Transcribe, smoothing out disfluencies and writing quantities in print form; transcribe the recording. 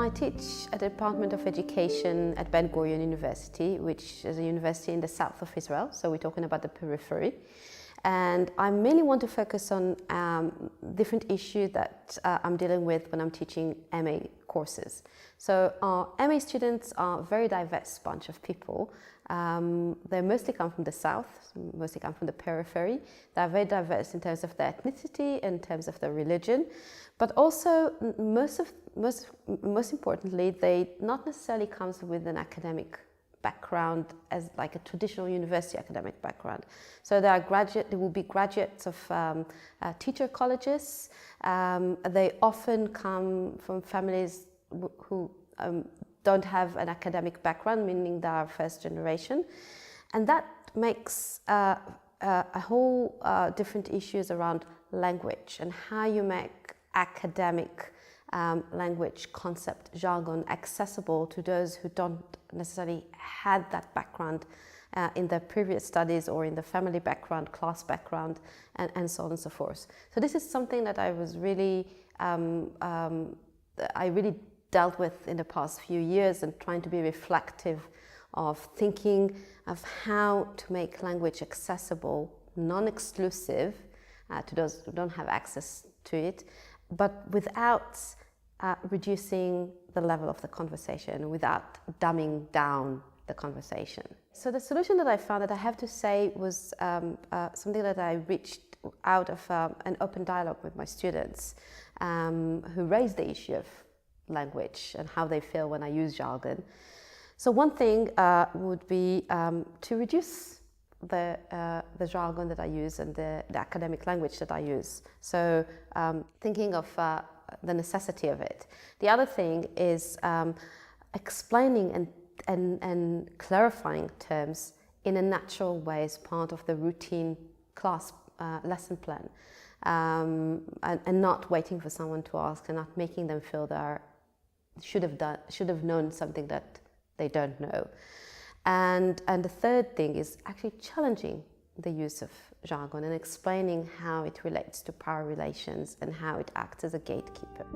I teach at the Department of Education at Ben Gurion University, which is a university in the south of Israel, so we're talking about the periphery. And I mainly want to focus on different issues that I'm dealing with when I'm teaching MA courses. So our MA students are a very diverse bunch of people. They mostly come from the south, mostly come from the periphery. They're very diverse in terms of their ethnicity, in terms of their religion, but also most importantly, they not necessarily comes with an academic background as like a traditional university academic background. So they will be graduates of teacher colleges. They often come from families who don't have an academic background, meaning they are first generation. And that makes a whole different issues around language and how you make academic language, concept, jargon accessible to those who don't necessarily had that background in their previous studies or in the family background, class background, and so on and so forth. So this is something that I was really, I really dealt with in the past few years, and trying to be reflective of thinking of how to make language accessible, non-exclusive to those who don't have access to it, but without reducing the level of the conversation, without dumbing down the conversation. So the solution that I found, that I have to say, was something that I reached out of an open dialogue with my students who raised the issue of language and how they feel when I use jargon. So one thing would be to reduce the jargon that I use and the academic language that I use. So thinking of the necessity of it. The other thing is explaining and clarifying terms in a natural way as part of the routine class lesson plan, and not waiting for someone to ask, and not making them feel they should have known something that they don't know. And the third thing is actually challenging the use of jargon and explaining how it relates to power relations and how it acts as a gatekeeper.